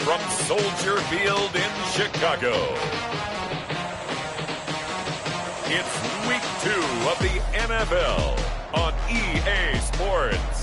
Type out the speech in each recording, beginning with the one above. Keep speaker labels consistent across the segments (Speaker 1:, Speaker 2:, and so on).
Speaker 1: from Soldier Field in Chicago. It's Week 2 of the NFL on EA Sports.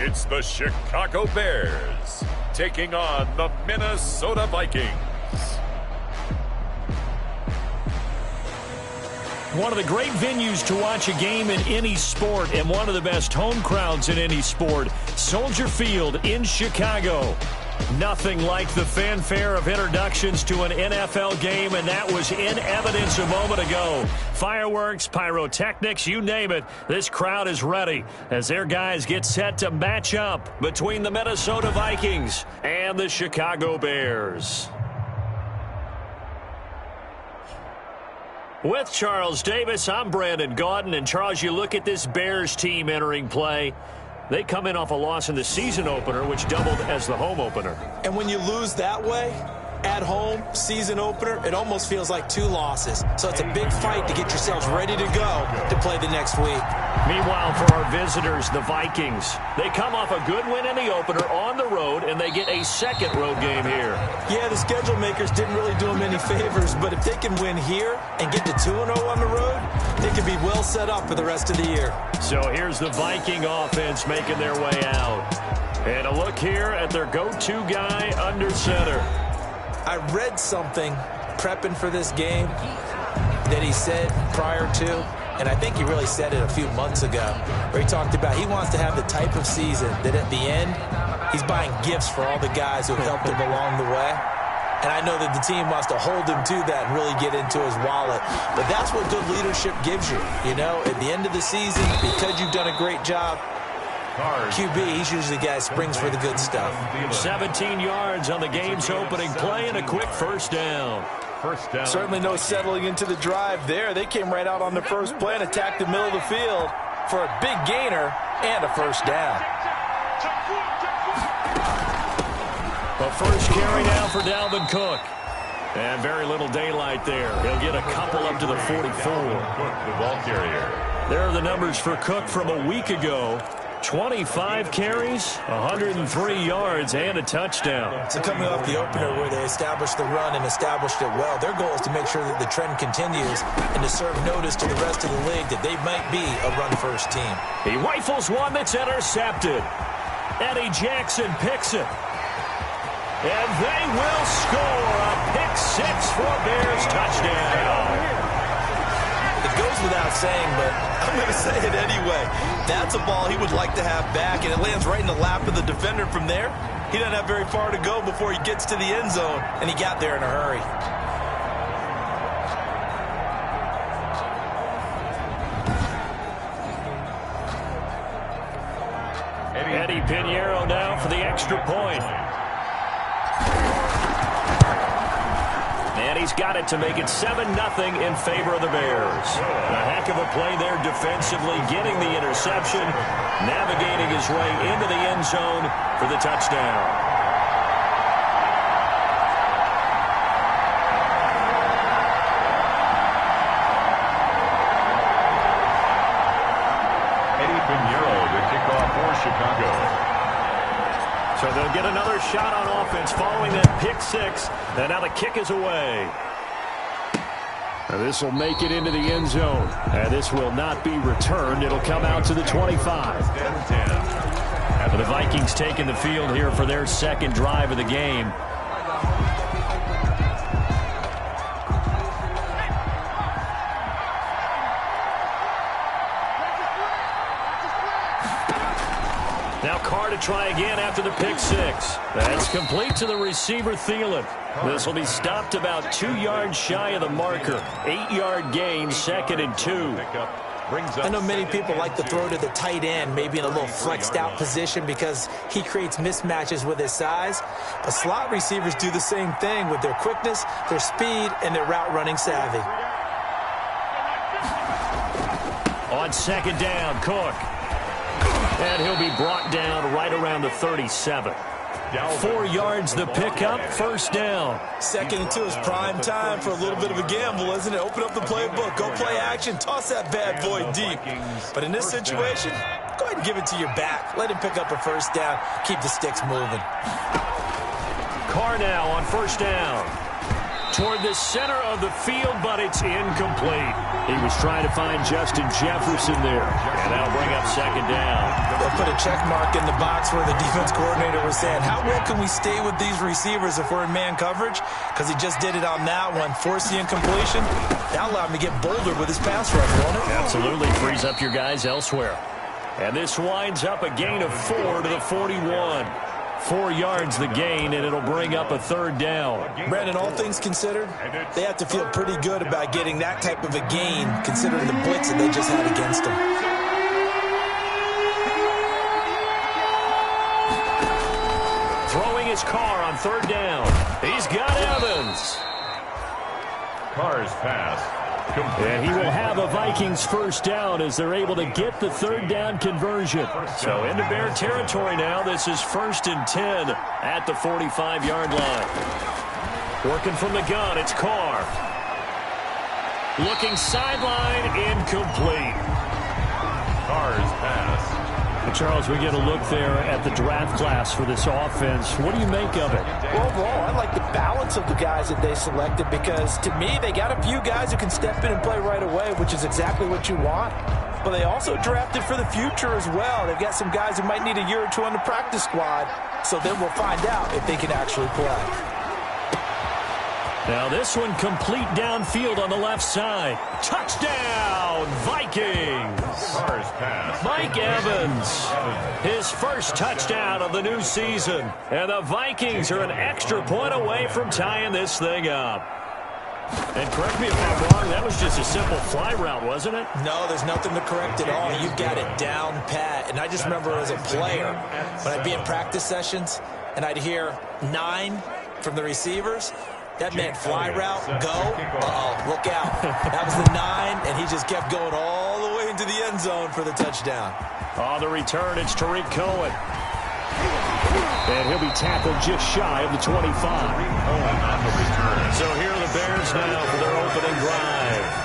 Speaker 1: It's the Chicago Bears taking on the Minnesota Vikings.
Speaker 2: One of the great venues to watch a game in any sport and one of the best home crowds in any sport, Soldier Field in Chicago. Nothing like the fanfare of introductions to an NFL game, and that was in evidence a moment ago. Fireworks, pyrotechnics, you name it. This crowd is ready as their guys get set to match up between the Minnesota Vikings and the Chicago Bears. With Charles Davis, I'm Brandon Gaudin. And Charles, you look at this Bears team entering play. They come in off a loss in the season opener, which doubled as the home opener.
Speaker 3: And when you lose that way, at home, season opener, it almost feels like 2 losses. So it's a big fight to get yourselves ready to go to play the next week.
Speaker 2: Meanwhile, for our visitors, the Vikings, they come off a good win in the opener on the road, and they get a second road game here.
Speaker 3: Yeah, the schedule makers didn't really do them any favors, but if they can win here and get to 2-0 on the road, they can be well set up for the rest of the year.
Speaker 2: So here's the Viking offense making their way out. And a look here at their go-to guy under center.
Speaker 3: I read something prepping for this game that he said prior to, and I think he really said it a few months ago, where he talked about he wants to have the type of season that at the end, he's buying gifts for all the guys who have helped him along the way. And I know that the team wants to hold him to that and really get into his wallet. But that's what good leadership gives you. You know, at the end of the season, because you've done a great job, QB, he's usually the guy that springs for the good stuff.
Speaker 2: 17 yards on the game's opening play and a quick first down.
Speaker 4: Certainly no settling into the drive there. They came right out on the first play and attacked the middle of the field for a big gainer and a first down.
Speaker 2: The first carry down for Dalvin Cook. And very little daylight there. He'll get a couple up to the 44.
Speaker 1: The ball carrier.
Speaker 2: There are the numbers for Cook from a week ago. 25 carries, 103 yards, and a touchdown.
Speaker 3: So coming off the opener where they established the run and established it well, their goal is to make sure that the trend continues and to serve notice to the rest of the league that they might be a run-first team.
Speaker 2: He rifles one that's intercepted. Eddie Jackson picks it. And they will score a pick-6 for Bears touchdown.
Speaker 4: It goes without saying, but I'm going to say it anyway. That's a ball he would like to have back, and it lands right in the lap of the defender from there. He doesn't have very far to go before he gets to the end zone, and he got there in a hurry.
Speaker 2: Eddie Pinheiro now for the extra point. And he's got it to make it 7-0 in favor of the Bears. A heck of a play there defensively, getting the interception, navigating his way into the end zone for the touchdown.
Speaker 1: Eddie Pinheiro, the kickoff for Chicago.
Speaker 2: So they'll get another shot on offense following that pick-6. And now the kick is away. This will make it into the end zone. And this will not be returned. It'll come out to the 25. The Vikings taking the field here for their second drive of the game. Now Carr to try again after the pick-6. That's complete to the receiver, Thielen. This will be stopped about 2 yards shy of the marker. 8-yard gain, 2nd and 2.
Speaker 3: I know many people like to throw to the tight end, maybe in a little flexed out position because he creates mismatches with his size. But slot receivers do the same thing with their quickness, their speed, and their route running savvy.
Speaker 2: On second down, Cook. And he'll be brought down right around the 37. 4 yards the pickup, first down.
Speaker 3: 2nd and 2 is prime time for a little bit of a gamble, isn't it? Open up the playbook, go play action, toss that bad boy deep. But in this situation, go ahead and give it to your back. Let him pick up a first down, keep the sticks moving.
Speaker 2: Carr now on first down. Toward the center of the field, but it's incomplete. He was trying to find Justin Jefferson there, and that'll bring up second down.
Speaker 3: They'll put a check mark in the box where the defense coordinator was saying, how well can we stay with these receivers if we're in man coverage? Because he just did it on that one, forced the incompletion. That allowed him to get bolder with his pass rush, won't it?
Speaker 2: Absolutely, frees up your guys elsewhere. And this winds up a gain of 4 to the 41. 4 yards the gain, and it'll bring up a third down.
Speaker 3: Brandon, all things considered, they have to feel pretty good about getting that type of a gain, considering the blitz that they just had against them.
Speaker 2: Throwing his Carr on third down. He's got Evans.
Speaker 1: Carr's pass.
Speaker 2: And he will have a Vikings first down as they're able to get the third down conversion. So into Bear territory now. This is 1st and 10 at the 45-yard line. Working from the gun, it's Carr. Looking sideline, incomplete.
Speaker 1: Carr's pass.
Speaker 2: Charles, we get a look there at the draft class for this offense. What do you make of it?
Speaker 3: Well, overall, I like the balance of the guys that they selected because, to me, they got a few guys who can step in and play right away, which is exactly what you want. But they also drafted for the future as well. They've got some guys who might need a year or two on the practice squad, so then we'll find out if they can actually play.
Speaker 2: Now this one complete downfield on the left side. Touchdown, Vikings!
Speaker 1: Carr's pass.
Speaker 2: Mike Evans, his first touchdown of the new season. And the Vikings are an extra point away from tying this thing up. And correct me if I'm wrong, that was just a simple fly route, wasn't it?
Speaker 3: No, there's nothing to correct at all. You've got it down pat. And I just remember as a player, when I'd be in practice sessions, and I'd hear 9 from the receivers, that meant fly route, go, look out. That was the 9, and he just kept going all the way into the end zone for the touchdown.
Speaker 2: On the return, it's Tariq Cohen. And he'll be tackled just shy of the 25. So here are the Bears now for their opening drive.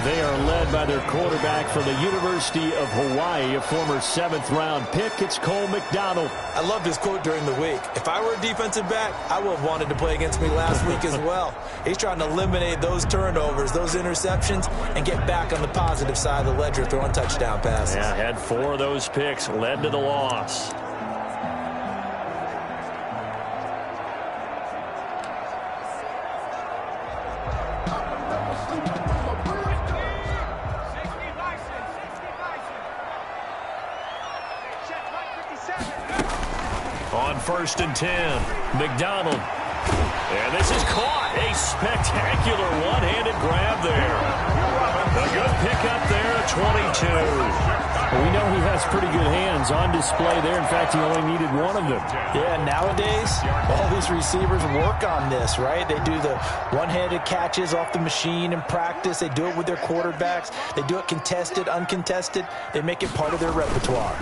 Speaker 2: They are led by their quarterback from the University of Hawaii, a former 7th-round pick. It's Cole McDonald.
Speaker 3: I love this quote during the week. If I were a defensive back, I would have wanted to play against me last week as well. He's trying to eliminate those turnovers, those interceptions, and get back on the positive side of the ledger, throwing touchdown passes.
Speaker 2: Yeah, had 4 of those picks, led to the loss. On 1st and 10, McDonald. And this is caught. A spectacular one-handed grab there. A good pickup there at 22.
Speaker 5: Well, we know he has pretty good hands on display there. In fact, he only needed 1 of them.
Speaker 3: Yeah, nowadays, all these receivers work on this, right? They do the one-handed catches off the machine in practice. They do it with their quarterbacks. They do it contested, uncontested. They make it part of their repertoire.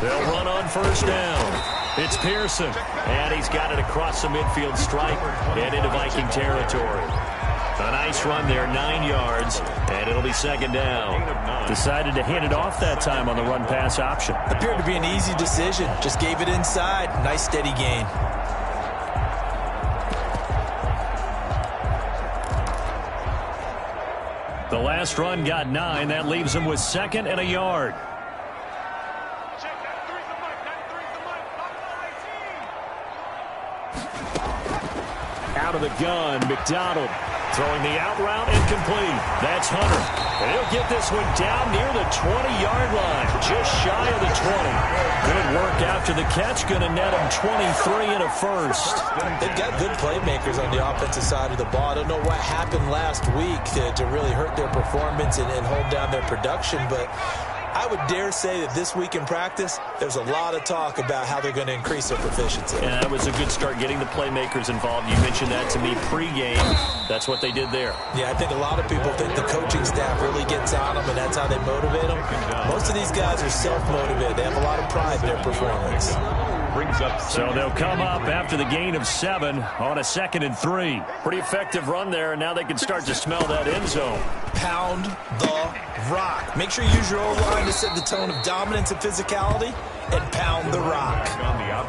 Speaker 2: They'll run on 1st down. It's Pearson, and he's got it across the midfield stripe and into Viking territory. A nice run there, 9 yards, and it'll be 2nd down.
Speaker 5: Decided to hand it off that time on the run-pass option.
Speaker 3: Appeared to be an easy decision. Just gave it inside. Nice, steady gain.
Speaker 2: The last run got 9. That leaves him with 2nd and a yard. Out of the gun, McDonald throwing the out route, incomplete. That's Hunter. And he'll get this one down near the 20-yard line, just shy of the 20. Good work after the catch, going to net him 23 and a first.
Speaker 3: They've got good playmakers on the offensive side of the ball. I don't know what happened last week to really hurt their performance and hold down their production, but I would dare say that this week in practice, there's a lot of talk about how they're going to increase their proficiency.
Speaker 2: And that was a good start, getting the playmakers involved. You mentioned that to me pregame. That's what they did there.
Speaker 3: Yeah, I think a lot of people think the coaching staff really gets on them, and that's how they motivate them. Most of these guys are self-motivated. They have a lot of pride in their performance.
Speaker 2: So they'll come up after the gain of 7 on a 2nd and 3. Pretty effective run there, and now they can start to smell that end zone.
Speaker 3: Pound the rock. Make sure you use your O-line to set the tone of dominance and physicality, and pound the rock.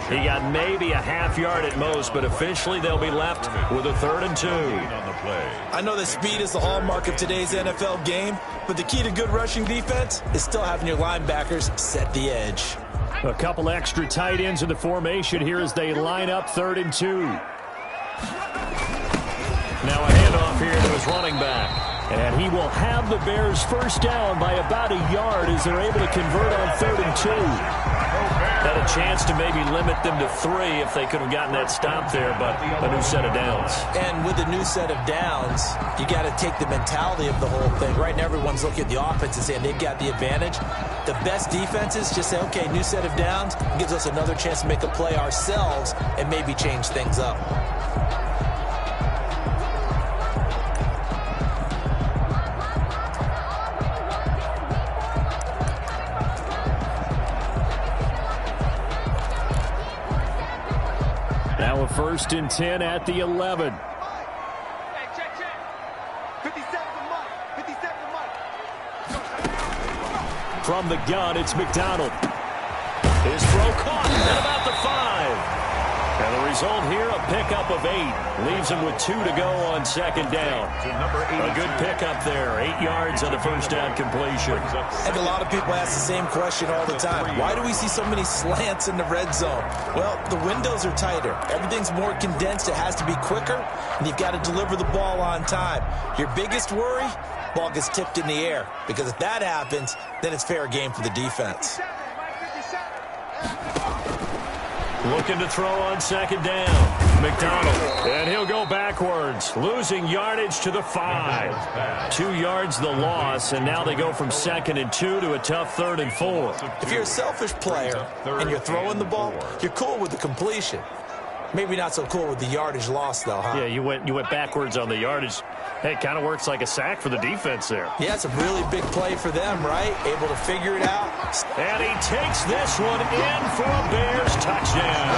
Speaker 2: He got maybe a half yard at most, but officially they'll be left with a 3rd and 2.
Speaker 3: I know that speed is the hallmark of today's NFL game, but the key to good rushing defense is still having your linebackers set the edge.
Speaker 2: A couple extra tight ends in the formation here as they line up 3rd and 2. Now a handoff here to his running back. And he will have the Bears first down by about a yard as they're able to convert on 3rd and 2. Had a chance to maybe limit them to 3 if they could have gotten that stop there, but a new set of downs.
Speaker 3: And with a new set of downs, you got to take the mentality of the whole thing. Right now, everyone's looking at the offense and saying they've got the advantage. The best defenses just say, okay, new set of downs gives us another chance to make a play ourselves and maybe change things up.
Speaker 2: Now a 1st and 10 at the 11. From the gun, it's McDonald. His throw caught at about the 5. And the result here, a pickup of 8. Leaves him with 2 to go on 2nd down. A good pickup there. 8 yards on the first down completion.
Speaker 3: I think a lot of people ask the same question all the time. Why do we see so many slants in the red zone? Well, the windows are tighter. Everything's more condensed. It has to be quicker, and you've got to deliver the ball on time. Your biggest worry? Ball gets tipped in the air, because if that happens, then it's fair game for the defense.
Speaker 2: Looking to throw on 2nd down. McDonald. And he'll go backwards, losing yardage to the 5. 2 yards the loss, and now they go from 2nd and 2 to a tough 3rd and 4.
Speaker 3: If you're a selfish player and you're throwing the ball, you're cool with the completion. Maybe not so cool with the yardage loss, though, huh?
Speaker 2: Yeah, you went backwards on the yardage. Hey, it kind of works like a sack for the defense there.
Speaker 3: Yeah, it's a really big play for them, right? Able to figure it out.
Speaker 2: And he takes this one in for a Bears touchdown.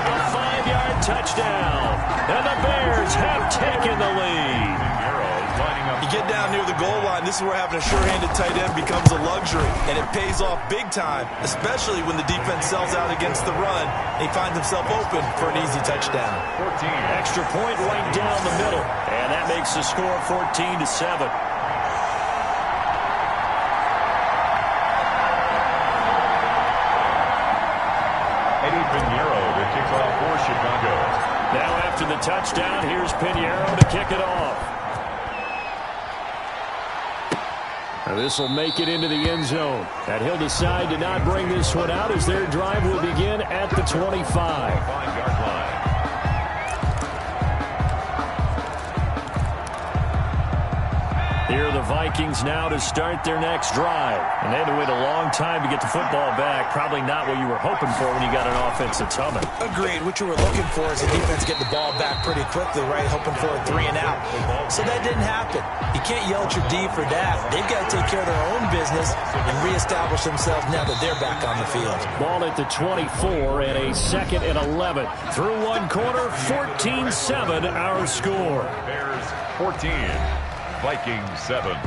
Speaker 2: A 5-yard touchdown. And the Bears have taken the lead.
Speaker 4: You get down near the goal line, this is where having a sure-handed tight end becomes a luxury, and it pays off big time, especially when the defense sells out against the run, and he finds himself open for an easy touchdown.
Speaker 2: 14. Extra point right down the middle, and that makes the score 14-7.
Speaker 1: Eddie Pinheiro to kick off for Chicago.
Speaker 2: Now after the touchdown, here's Pinheiro to kick it off. This will make it into the end zone. And he'll decide to not bring this one out as their drive will begin at the 25.
Speaker 1: 5-yard line.
Speaker 2: Here are the Vikings now to start their next drive. And they had to wait a long time to get the football back. Probably not what you were hoping for when you got an offense that's humming.
Speaker 3: Agreed. What you were looking for is the defense get the ball back pretty quickly, right? Hoping for a 3 and out. So that didn't happen. You can't yell at your D for that. They've got to take care of their own business and reestablish themselves now that they're back on the field.
Speaker 2: Ball at the 24 and a 2nd and 11. Through one quarter, 14-7 our score.
Speaker 1: Bears 14. Vikings 7.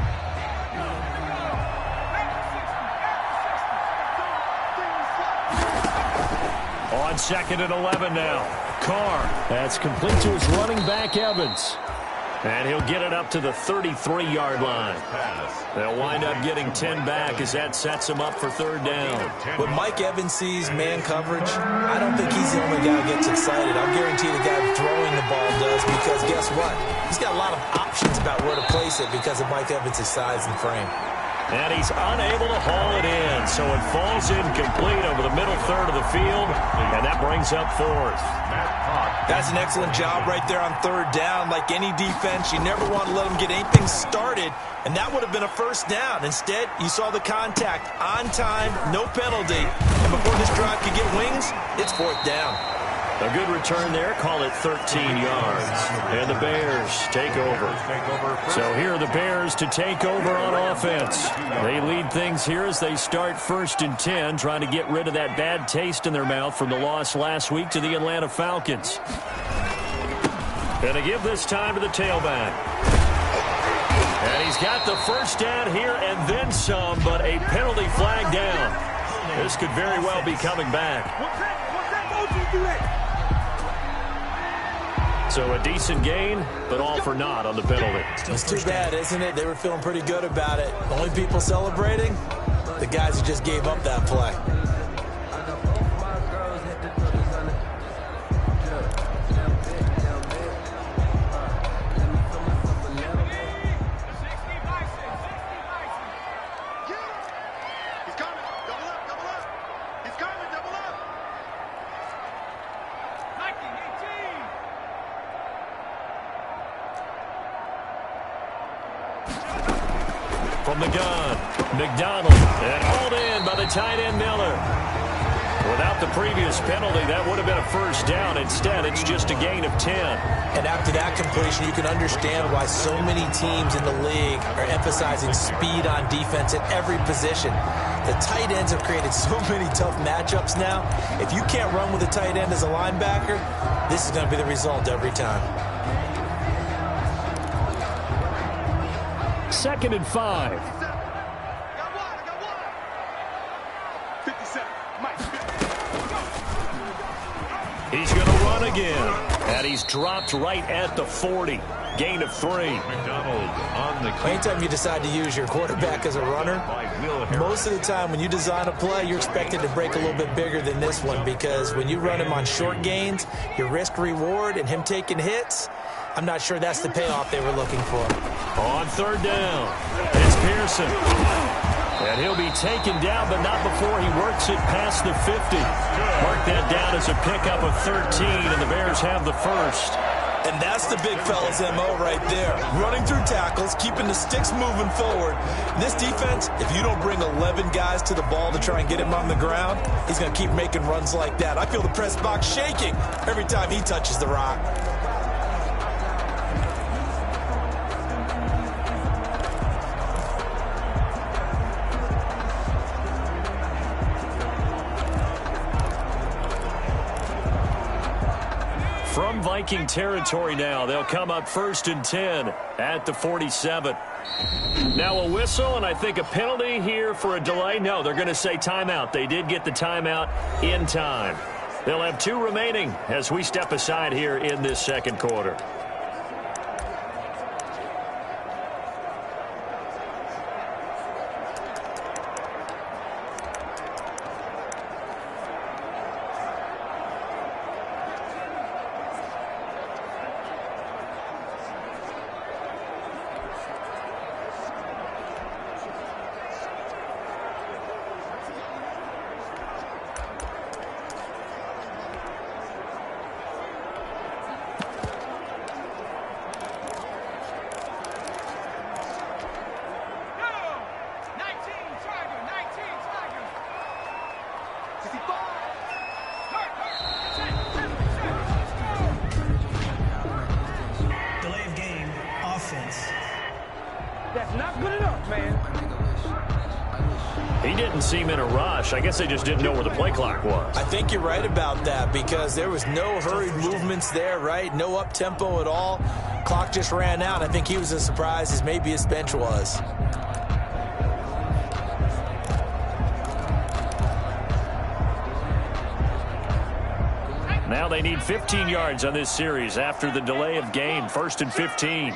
Speaker 2: On 2nd and 11 now. Carr. That's complete to his running back, Evans. And he'll get it up to the 33-yard line. They'll wind up getting 10 back as that sets him up for 3rd down.
Speaker 3: When Mike Evans sees man coverage, I don't think he's the only guy who gets excited. I'll guarantee the guy throwing the ball does, because guess what? He's got a lot of options about where to place it because of Mike Evans' size and frame.
Speaker 2: And he's unable to haul it in, so it falls incomplete over the middle third of the field, and that brings up fourth.
Speaker 4: That's an excellent job right there on third down. Like any defense, you never want to let them get anything started, and that would have been a first down. Instead, you saw the contact on time, no penalty, and before this drive could get wings, it's fourth down.
Speaker 2: A good return there, call it 13 yards. And the Bears take over. So here are the Bears to take over on offense. They lead things here as they start 1st and 10, trying to get rid of that bad taste in their mouth from the loss last week to the Atlanta Falcons. And they give this time to the tailback. And he's got the first down here and then some, but a penalty flag down. This could very well be coming back. So a decent gain, but all for naught on the penalty.
Speaker 3: It's too bad, isn't it? They were feeling pretty good about it. Only people celebrating, the guys who just gave up that play.
Speaker 2: From the gun, McDonald, and hauled in by the tight end Miller. Without the previous penalty, that would have been a first down. Instead, it's just a gain of 10.
Speaker 3: And after that completion, you can understand why so many teams in the league are emphasizing speed on defense at every position. The tight ends have created so many tough matchups now. If you can't run with a tight end as a linebacker, this is going to be the result every time.
Speaker 2: 2nd and 5. He's going to run again. And he's dropped right at the 40. Gain of 3.
Speaker 1: McDonald on the kick.
Speaker 3: Anytime you decide to use your quarterback as a runner, most of the time when you design a play, you're expected to break a little bit bigger than this one, because when you run him on short gains, your risk-reward and him taking hits, I'm not sure that's the payoff they were looking for.
Speaker 2: On 3rd down, it's Pearson. And he'll be taken down, but not before he works it past the 50. Mark that down as a pickup of 13, and the Bears have the first.
Speaker 4: And that's the big fella's MO right there. Running through tackles, keeping the sticks moving forward. This defense, if you don't bring 11 guys to the ball to try and get him on the ground, he's going to keep making runs like that. I feel the press box shaking every time he touches the rock.
Speaker 2: From Viking territory now, they'll come up 1st and 10 at the 47. Now a whistle, and I think a penalty here for a delay. No, they're going to say timeout. They did get the timeout in time. They'll have 2 remaining as we step aside here in this 2nd quarter.
Speaker 6: Delay of game, offense.
Speaker 7: That's not good enough, man.
Speaker 2: He didn't seem in a rush. I guess they just didn't know where the play clock was.
Speaker 3: I think you're right about that, because there was no hurried movements there, right? No up-tempo at all. Clock just ran out. I think he was as surprised as maybe his bench was.
Speaker 2: Now they need 15 yards on this series after the delay of game. 1st and 15.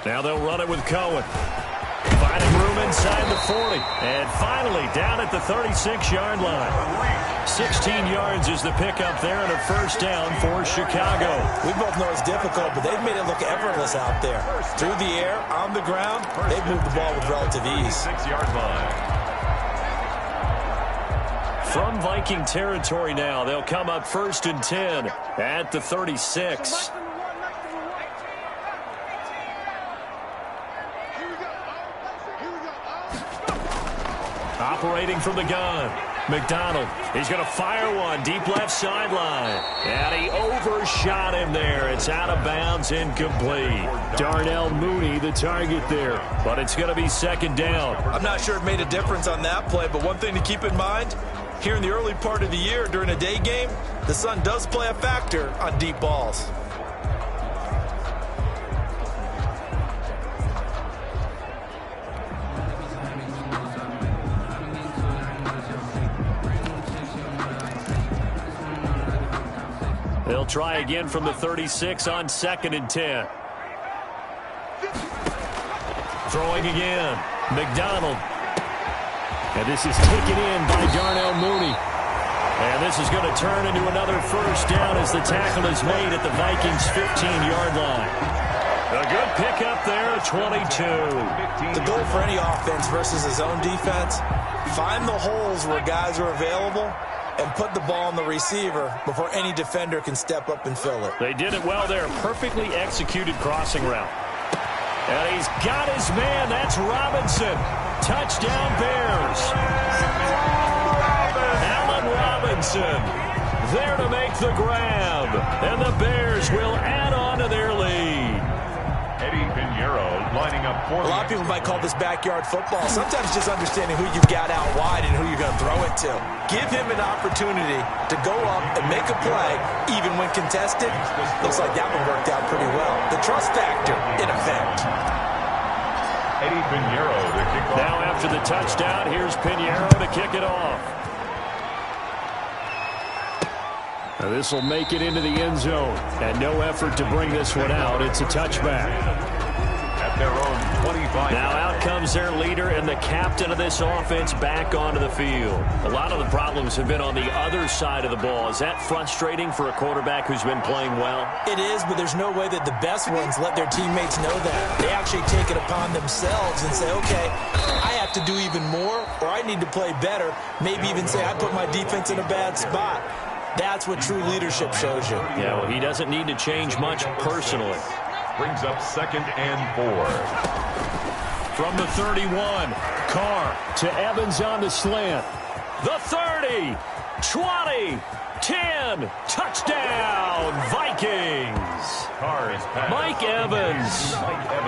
Speaker 2: Now they'll run it with Cohen. Finding room inside the 40. And finally down at the 36-yard line. 16 yards is the pickup there and a first down for Chicago.
Speaker 3: We both know it's difficult, but they've made it look effortless out there. Through the air, on the ground, they've moved the ball with relative ease.
Speaker 1: 6-yard line.
Speaker 2: From Viking territory now, they'll come up 1st and 10 at the 36. Operating from the gun, McDonald. He's going to fire one deep left sideline. And he overshot him there. It's out of bounds, incomplete.
Speaker 5: Darnell Mooney, the target there.
Speaker 2: But it's going to be 2nd down.
Speaker 4: I'm not sure it made a difference on that play, but one thing to keep in mind, here in the early part of the year during a day game, the sun does play a factor on deep balls.
Speaker 2: They'll try again from the 36 on 2nd and 10. Throwing again. McDonald.
Speaker 5: And this is taken in by Darnell Mooney.
Speaker 2: And this is going to turn into another first down as the tackle is made at the Vikings' 15-yard line. A good pickup there, 22.
Speaker 3: The goal for any offense versus his own defense, find the holes where guys are available and put the ball on the receiver before any defender can step up and fill it.
Speaker 2: They did it well there. Perfectly executed crossing route. And he's got his man. That's Robinson. Touchdown, Bears. Allen Robinson there to make the grab. And the Bears will add on to their lead.
Speaker 1: Eddie Pinheiro lining up for
Speaker 3: A lot of people might call this backyard football. Sometimes just understanding who you've got out wide and who you're going to throw it to. Give him an opportunity to go up and make a play, even when contested. Looks like that one worked out pretty well. The trust factor, in effect.
Speaker 1: Eddie Pinheiro to kick off.
Speaker 2: Now after the touchdown, here's Pinheiro to kick it off.
Speaker 5: Now this will make it into the end zone. And no effort to bring this one out. It's a touchback.
Speaker 1: At their own 25.
Speaker 2: Now out comes their leader and the captain of this offense back onto the field. A lot of the problems have been on the other side of the ball. Is that frustrating for a quarterback who's been playing well?
Speaker 3: It is, but there's no way that the best ones let their teammates know that. They actually take it upon themselves and say, okay, I have to do even more, or I need to play better. Maybe even say I put my defense in a bad spot. That's what true leadership shows you.
Speaker 2: Yeah, well, he doesn't need to change much personally.
Speaker 1: Brings up 2nd and 4.
Speaker 2: From the 31, Carr
Speaker 5: To Evans on the slant.
Speaker 2: the 30, 20, 10, touchdown, Vikings.
Speaker 1: Carr is passed.
Speaker 2: Mike Evans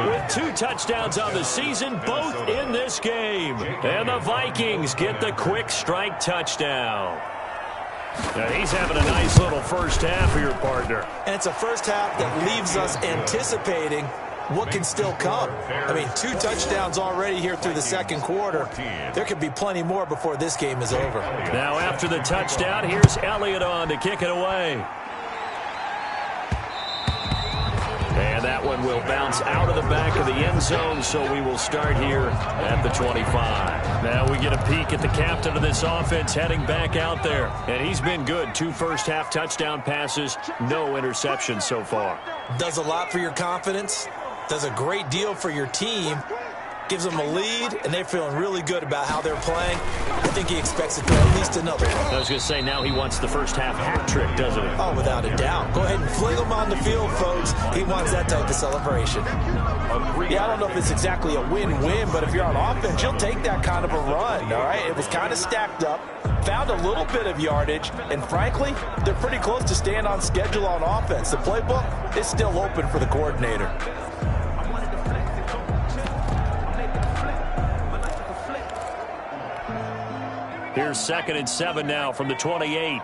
Speaker 2: with 2 touchdowns on the season, both in this game. And the Vikings get the quick strike touchdown. And he's having a nice little first half for your partner.
Speaker 3: And it's a first half that leaves us anticipating what can still come. I mean, 2 touchdowns already here through the second quarter. There could be plenty more before this game is over.
Speaker 2: Now after the touchdown, here's Elliott on to kick it away. And that one will bounce out of the back of the end zone, so we will start here at the 25. Now we get a peek at the captain of this offense heading back out there. And he's been good. 2 first-half touchdown passes, no interceptions so far.
Speaker 3: Does a lot for your confidence. Does a great deal for your team. Gives them a lead, and they're feeling really good about how they're playing. I think he expects to throw at least another one.
Speaker 2: I was going to say, now he wants the first-half hat trick, doesn't he?
Speaker 3: Oh, without a doubt. Go ahead and fling him on the field, folks. He wants that type of celebration. Yeah, I don't know if it's exactly a win-win, but if you're on offense, you'll take that kind of a run, all right? It was kind of stacked up, found a little bit of yardage, and frankly, they're pretty close to staying on schedule on offense. The playbook is still open for the coordinator.
Speaker 2: Here's 2nd and 7 now from the 28.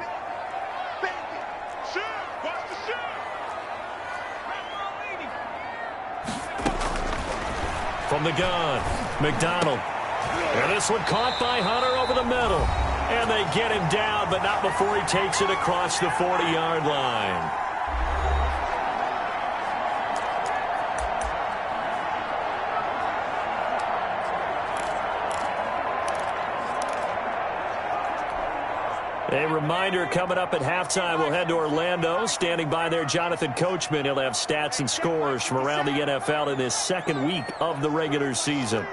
Speaker 2: From the gun, McDonald. And this one caught by Hunter over the middle. And they get him down, but not before he takes it across the 40-yard line. A reminder, coming up at halftime, we'll head to Orlando. Standing by there, Jonathan Coachman. He'll have stats and scores from around the NFL in this second week of the regular season.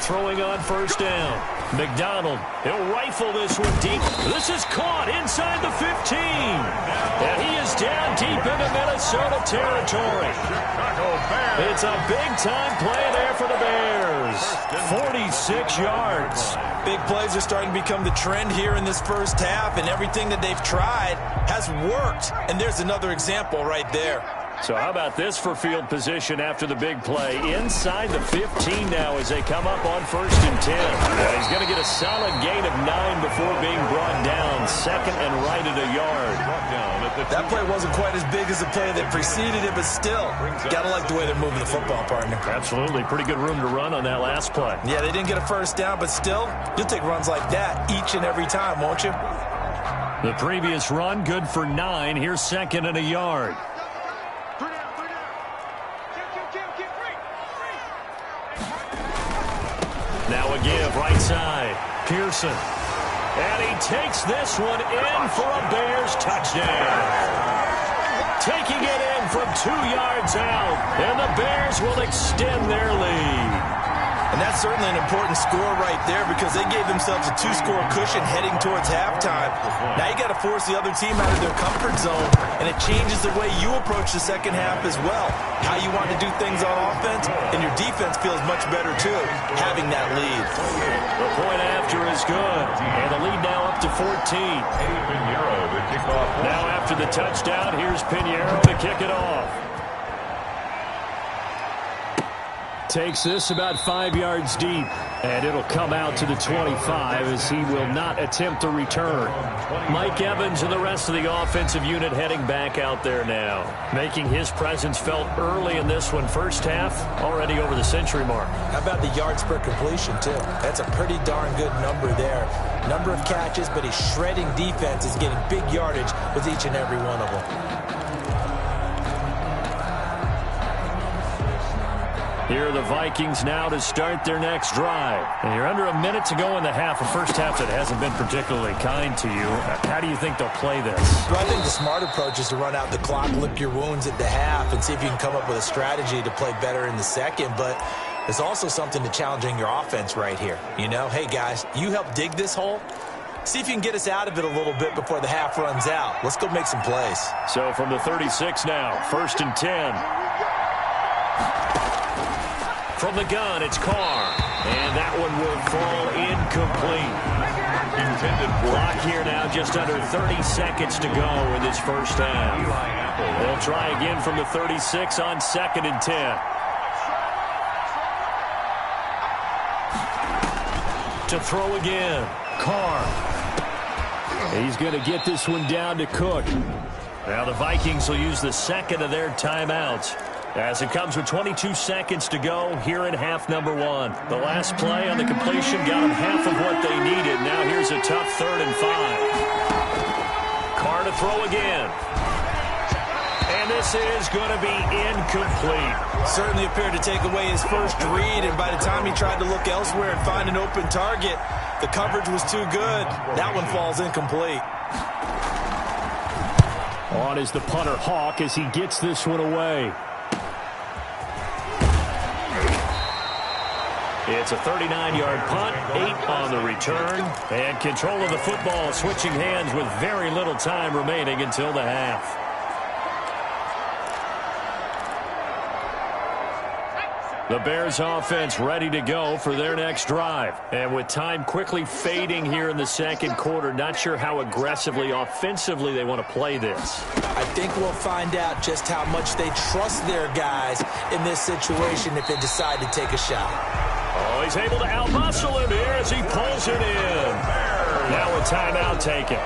Speaker 2: Throwing on first down. McDonald, he'll rifle this one deep. This is caught inside the 15. And he is down deep into Minnesota territory. It's a big-time play there for the Bears. 46 yards.
Speaker 4: Big plays are starting to become the trend here in this first half, and everything that they've tried has worked. And there's another example right there.
Speaker 2: So how about this for field position after the big play? Inside the 15 now as they come up on 1st and 10. He's going to get a solid gain of 9 before being brought down. Second and right at a yard.
Speaker 4: That play wasn't quite as big as the play that preceded it, but still, got to like the way they're moving the football, partner.
Speaker 2: Absolutely. Pretty good room to run on that last play.
Speaker 4: Yeah, they didn't get a first down, but still, you'll take runs like that each and every time, won't you?
Speaker 2: The previous run, good for 9. Here's second and a yard. Now a give, right side. Pearson. And he takes this one in for a Bears touchdown. Taking it in from 2 yards out. And the Bears will extend their lead.
Speaker 4: And that's certainly an important score right there because they gave themselves a 2-score cushion heading towards halftime. Now you got to force the other team out of their comfort zone, and it changes the way you approach the second half as well. How you want to do things on offense, and your defense feels much better too, having that lead.
Speaker 2: The point after is good, and the lead now up to 14. Now after the touchdown, here's Pinheiro to kick it off. Takes this about 5 yards deep, and it'll come out to the 25 as he will not attempt a return. Mike Evans and the rest of the offensive unit heading back out there now, making his presence felt early in this one. First half, already over the century mark.
Speaker 3: How about the yards per completion, too? That's a pretty darn good number there. Number of catches, but his shredding defense is getting big yardage with each and every one of them.
Speaker 2: Here are the Vikings now to start their next drive. And you're under a minute to go in the half, a first half that hasn't been particularly kind to you. How do you think they'll play this?
Speaker 3: Well, I think the smart approach is to run out the clock, lick your wounds at the half, and see if you can come up with a strategy to play better in the second. But there's also something to challenging your offense right here. You know, hey, guys, you help dig this hole. See if you can get us out of it a little bit before the half runs out. Let's go make some plays.
Speaker 2: So from the 36 now, 1st and 10. From the gun, it's Carr. And that one will fall incomplete. Clock here now, just under 30 seconds to go in this first half. They'll try again from the 36 on 2nd and 10. To throw again, Carr. He's going to get this one down to Cook. Now the Vikings will use the second of their timeouts as it comes with 22 seconds to go here in half number 1. The last play on the completion got them half of what they needed. Now here's a tough 3rd and 5. Carr to throw again. And this is going to be incomplete.
Speaker 4: Certainly appeared to take away his first read, and by the time he tried to look elsewhere and find an open target, the coverage was too good. That one falls incomplete.
Speaker 5: On is the punter, Hawk, as he gets this one away.
Speaker 2: It's a 39-yard punt, 8 on the return, and control of the football switching hands with very little time remaining until the half. The Bears offense ready to go for their next drive. And with time quickly fading here in the second quarter, not sure how aggressively, offensively they want to play this.
Speaker 3: I think we'll find out just how much they trust their guys in this situation if they decide to take a shot.
Speaker 2: Oh, he's able to outmuscle him here as he pulls it in. Now a timeout taken.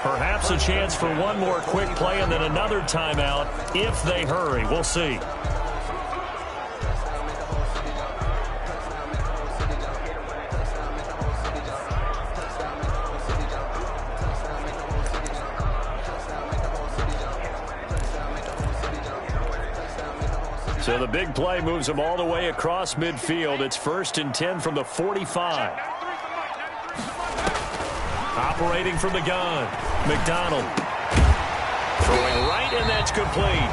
Speaker 2: Perhaps a chance for one more quick play and then another timeout if they hurry. We'll see. So the big play moves them all the way across midfield. It's 1st and 10 from the 45. Operating from the gun, McDonald. Throwing right, and that's complete.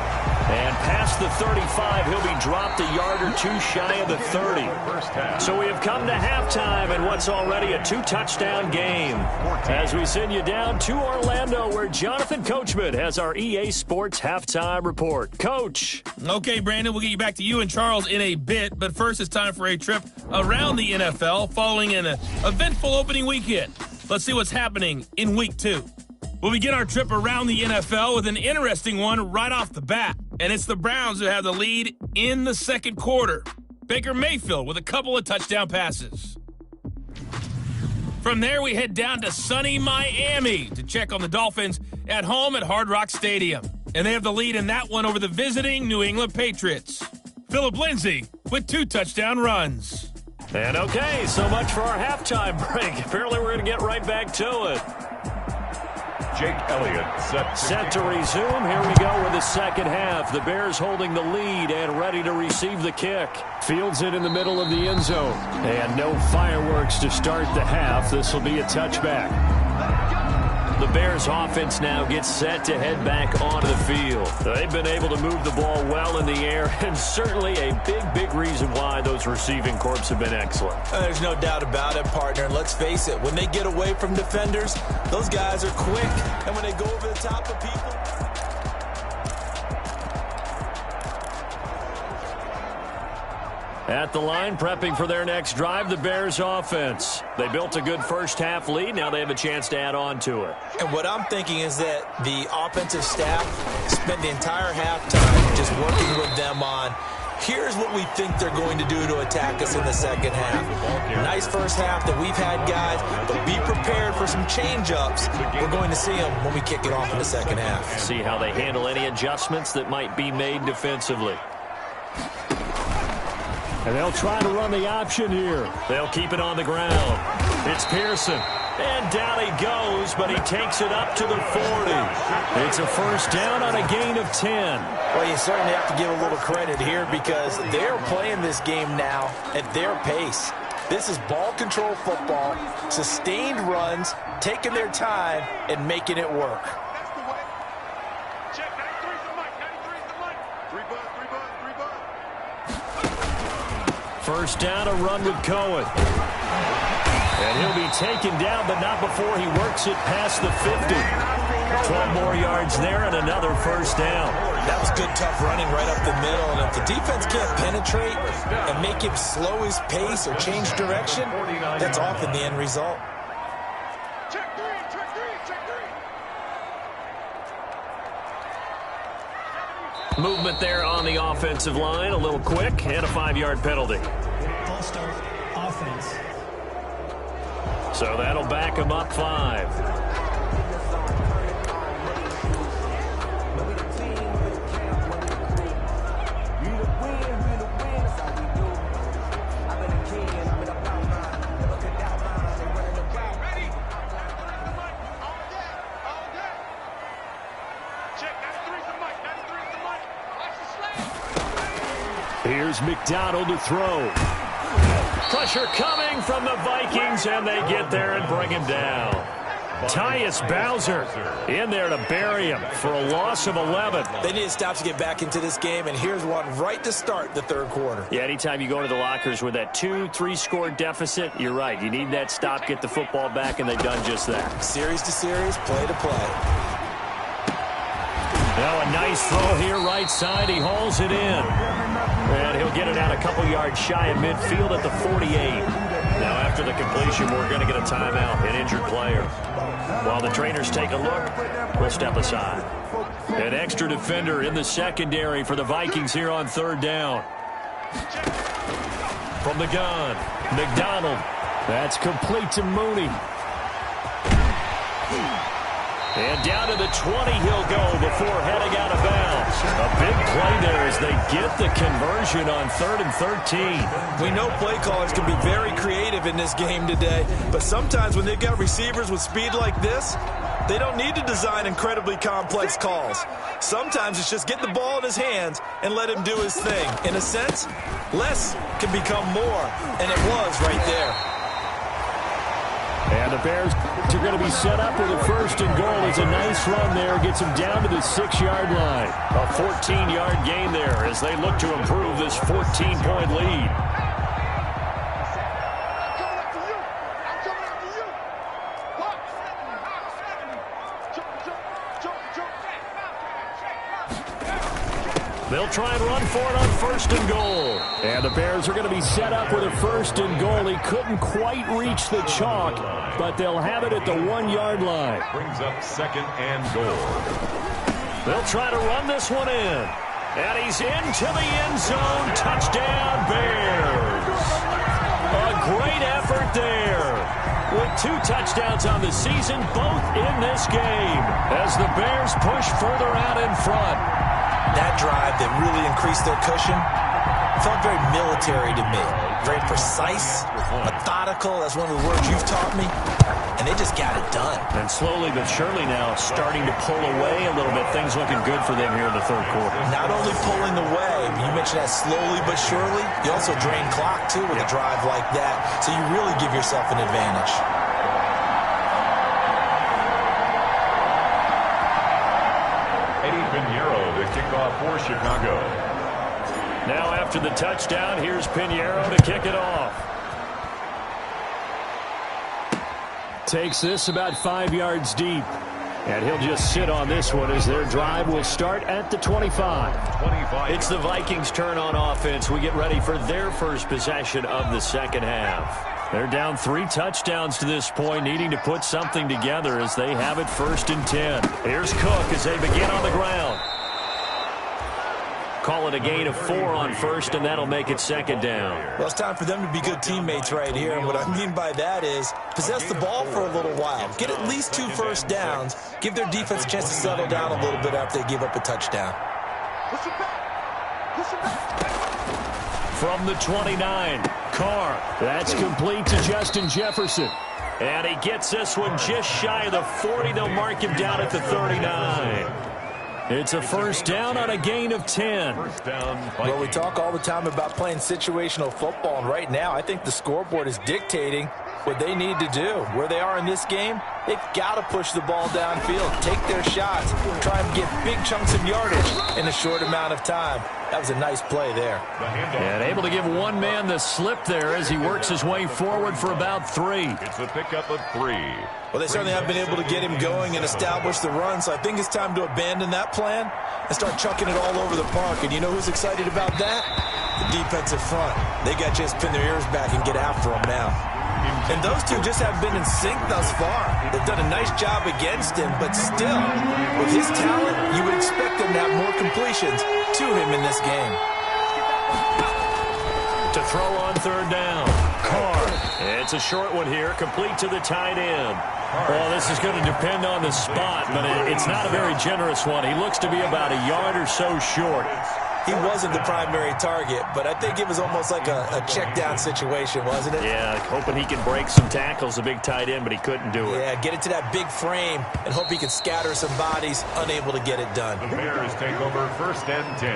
Speaker 2: And past the 35, he'll be dropped a yard or two shy of the 30. So we have come to halftime in what's already a 2-touchdown game. As we send you down to Orlando, where Jonathan Coachman has our EA Sports halftime report. Coach.
Speaker 8: Okay, Brandon, we'll get you back to you and Charles in a bit. But first, it's time for a trip around the NFL following an eventful opening weekend. Let's see what's happening in Week 2. We'll begin our trip around the NFL with an interesting one right off the bat. And it's the Browns who have the lead in the second quarter. Baker Mayfield with a couple of touchdown passes. From there, we head down to sunny Miami to check on the Dolphins at home at Hard Rock Stadium. And they have the lead in that one over the visiting New England Patriots. Phillip Lindsay with 2 touchdown runs.
Speaker 2: And okay, so much for our halftime break. Apparently we're going to get right back to it.
Speaker 1: Jake Elliott
Speaker 2: set to resume. Here we go with the second half. The Bears holding the lead and ready to receive the kick. Fields it in the middle of the end zone. And no fireworks to start the half. This will be a touchback. The Bears offense now gets set to head back onto the field. They've been able to move the ball well in the air, and certainly a big reason why those receiving corps have been excellent.
Speaker 3: There's no doubt about it, partner. And let's face it, when they get away from defenders, those guys are quick. And when they go over the top of people...
Speaker 2: At the line, prepping for their next drive, the Bears offense. They built a good first-half lead. Now they have a chance to add on to it.
Speaker 3: And what I'm thinking is that the offensive staff spent the entire halftime just working with them on, here's what we think they're going to do to attack us in the second half. Nice first half that we've had, guys, but be prepared for some change-ups. We're going to see them when we kick it off in the second half.
Speaker 2: See how they handle any adjustments that might be made defensively. And they'll try to run the option here. They'll keep it on the ground. It's Pearson. And down he goes, but he takes it up to the 40. It's a first down on a gain of 10.
Speaker 3: Well, you certainly have to give a little credit here because they're playing this game now at their pace. This is ball control football, sustained runs, taking their time, and making it work.
Speaker 2: First down, a run with Cohen. And he'll be taken down, but not before he works it past the 50. 12 more yards there and another first down.
Speaker 3: That was good, tough running right up the middle. And if the defense can't penetrate and make him slow his pace or change direction, that's often the end result.
Speaker 2: Movement there on the offensive line, a little quick, and a 5-yard penalty.
Speaker 6: Ball start, offense.
Speaker 2: So that'll back him up 5. Here's McDonald to throw. Pressure coming from the Vikings, and they get there and bring him down. Tyus Bowser in there to bury him for a loss of 11.
Speaker 3: They need to stop to get back into this game, and here's one right to start the third quarter.
Speaker 2: Yeah, anytime you go to the lockers with that 2-3 score deficit, you're right. You need that stop, get the football back, and they've done just that.
Speaker 3: Series to series, play to play.
Speaker 2: Now a nice throw here, right side. He hauls it in. And he'll get it out a couple yards shy of midfield at the 48. Now after the completion, we're going to get a timeout, an injured player. While the trainers take a look, we'll step aside. An extra defender in the secondary for the Vikings here on third down. From the gun, McDonald. That's complete to Mooney. And down to the 20 he'll go before heading out of bounds. A big play there as they get the conversion on 3rd and 13.
Speaker 3: We know play callers can be very creative in this game today, but sometimes when they've got receivers with speed like this,
Speaker 4: They don't need to design incredibly complex calls. Sometimes it's just get the ball in his hands and let him do his thing. In a sense, less can become more, and it was right there.
Speaker 5: And the Bears are going to be set up with a first and goal. It's a nice run there. Gets them down to the 6-yard line.
Speaker 2: A 14-yard gain there as they look to improve this 14-point lead. They'll try and run for it on first and goal.
Speaker 5: And the Bears are going to be set up with a first and goal. He couldn't quite reach the chalk, but they'll have it at the 1-yard line.
Speaker 1: Brings up second and goal.
Speaker 2: They'll try to run this one in. And he's into the end zone. Touchdown, Bears. A great effort there. With 2 touchdowns on the season, both in this game, as the Bears push further out in front.
Speaker 3: That drive that really increased their cushion felt very military to me. Very precise, methodical. That's one of the words you've taught me. And they just got it done.
Speaker 2: And slowly but surely now starting to pull away a little bit. Things looking good for them here in the third quarter.
Speaker 3: Not only pulling away, you mentioned that slowly but surely. You also drain clock, too, with a drive like that. So you really give yourself an advantage.
Speaker 1: Kickoff for Chicago.
Speaker 2: Now after the touchdown, here's Pinheiro to kick it off.
Speaker 5: Takes this about 5 yards deep. And he'll just sit on this one as their drive will start at the 25.
Speaker 2: It's the Vikings' turn on offense. We get ready for their first possession of the second half. They're down 3 touchdowns to this point, needing to put something together as they have it first and 10. Here's Cook as they begin on the ground. Call it a gain of 4 on first, and that'll make it second down.
Speaker 3: Well, it's time for them to be good teammates right here. And what I mean by that is possess the ball for a little while. Get at least 2 first downs. Give their defense a chance to settle down a little bit after they give up a touchdown.
Speaker 2: From the 29, Carr.
Speaker 5: That's complete to Justin Jefferson.
Speaker 2: And he gets this one just shy of the 40. They'll mark him down at the 39. It's a first down on a gain of 10.
Speaker 3: Well, we talk all the time about playing situational football, and right now I think the scoreboard is dictating what they need to do. Where they are in this game, they've got to push the ball downfield, take their shots, try and get big chunks of yardage in a short amount of time. That was a nice play there.
Speaker 2: And able to give one man the slip there as he works his way forward for about 3.
Speaker 1: It's a pickup of 3.
Speaker 3: Well, they certainly have been able to get him going and establish the run, so I think it's time to abandon that plan and start chucking it all over the park. And you know who's excited about that? The defensive front. They got to just pin their ears back and get after him now. And those two just have been in sync thus far. They've done a nice job against him, but still, with his talent, you would expect them to have more completions to him in this game.
Speaker 2: To throw on third down, Carr. It's a short one here, complete to the tight end. Well, this is going to depend on the spot, but it's not a very generous one. He looks to be about a yard or so short.
Speaker 3: He wasn't the primary target, but I think it was almost like a check down situation, wasn't it?
Speaker 2: Yeah, hoping he can break some tackles, a big tight end, but he couldn't do it.
Speaker 3: Yeah, get it to that big frame and hope he can scatter some bodies, unable to get it done.
Speaker 1: The Bears take over first and 10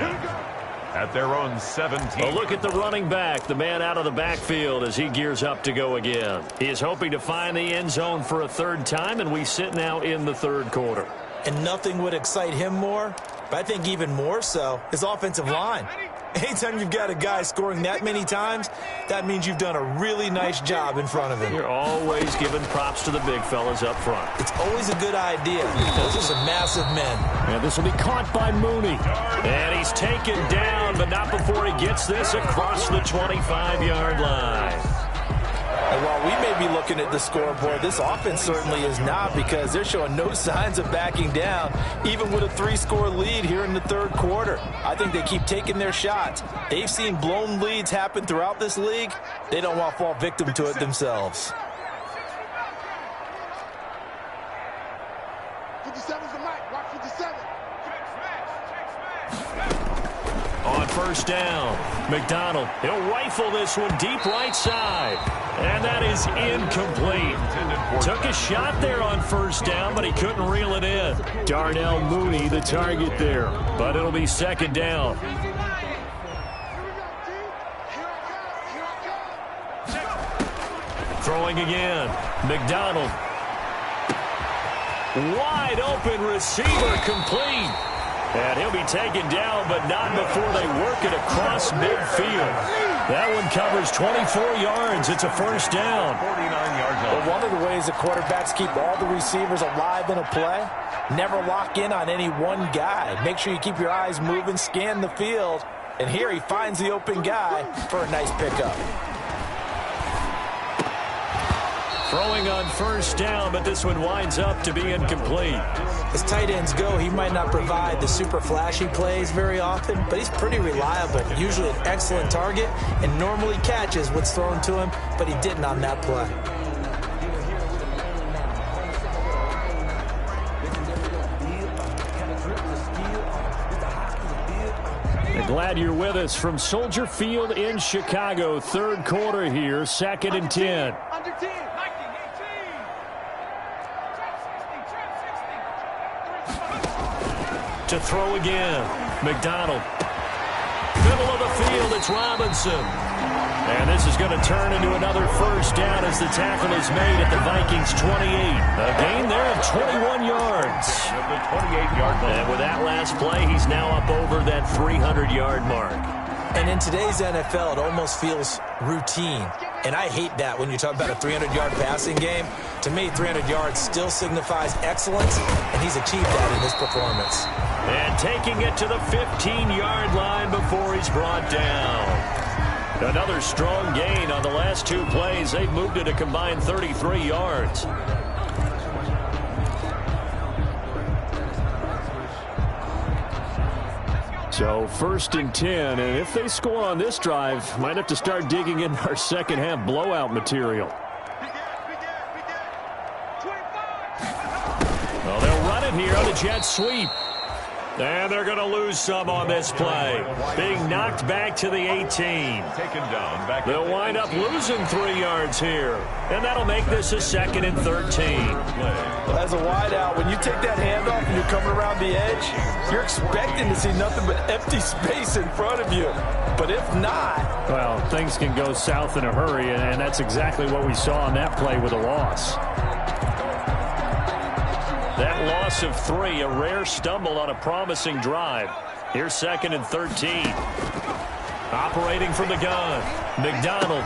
Speaker 1: at their own 17.
Speaker 2: A look at the running back, the man out of the backfield as he gears up to go again. He is hoping to find the end zone for a third time, and we sit now in the third quarter.
Speaker 3: And nothing would excite him more, but I think even more so, his offensive line. Anytime you've got a guy scoring that many times, that means you've done a really nice job in front of him.
Speaker 2: You're always giving props to the big fellas up front.
Speaker 3: It's always a good idea. Those are some massive men.
Speaker 5: And this will be caught by Mooney.
Speaker 2: And he's taken down, but not before he gets this across the 25-yard line.
Speaker 3: And while we may be looking at the scoreboard, this offense certainly is not, because they're showing no signs of backing down, even with a 3-score lead here in the third quarter. I think they keep taking their shots. They've seen blown leads happen throughout this league. They don't want to fall victim to it themselves.
Speaker 9: 57's the mic. Watch 57.
Speaker 2: On first down. McDonald, he'll rifle this one deep right side. And that is incomplete. Took a shot there on first down, but he couldn't reel it in. Darnell Mooney, the target there. But it'll be second down. Throwing again. McDonald. Wide open receiver complete. And he'll be taken down, but not before they work it across midfield. That one covers 24 yards. It's a first down.
Speaker 3: 49 yards. But one of the ways the quarterbacks keep all the receivers alive in a play, never lock in on any one guy. Make sure you keep your eyes moving, scan the field. And here he finds the open guy for a nice pickup.
Speaker 2: Throwing on first down, but this one winds up to be incomplete.
Speaker 3: As tight ends go, he might not provide the super flashy plays very often, but he's pretty reliable. Usually an excellent target and normally catches what's thrown to him, but he didn't on that play.
Speaker 2: Glad you're with us from Soldier Field in Chicago. Third quarter here, 2nd and 10.
Speaker 7: Under 10, 19, 18.
Speaker 2: To throw again. McDonald. Middle of the field, it's Robinson. And this is going to turn into another first down as the tackle is made at the Vikings 28. A gain there of 21 yards.
Speaker 1: The 28-yard line.
Speaker 2: And with that last play, he's now up over that 300-yard mark.
Speaker 3: And in today's NFL, it almost feels routine. And I hate that when you talk about a 300-yard passing game. To me, 300 yards still signifies excellence, and he's achieved that in this performance.
Speaker 2: And taking it to the 15-yard line before he's brought down. Another strong gain on the last two plays. They've moved it a combined 33 yards. So 1st and 10, and if they score on this drive, might have to start digging in our second half blowout material. Well, they'll run it here on the jet sweep. And they're going to lose some on this play. Being knocked back to the 18.
Speaker 1: Taken down. Back
Speaker 2: They'll wind up losing 3 yards here. And that'll make this a 2nd and 13.
Speaker 4: Well, as a wideout, when you take that handoff and you're coming around the edge, you're expecting to see nothing but empty space in front of you. But if not...
Speaker 5: Well, things can go south in a hurry, and that's exactly what we saw on that play with a loss.
Speaker 2: That loss of 3, a rare stumble on a promising drive. Here's 2nd and 13. Operating from the gun. McDonald.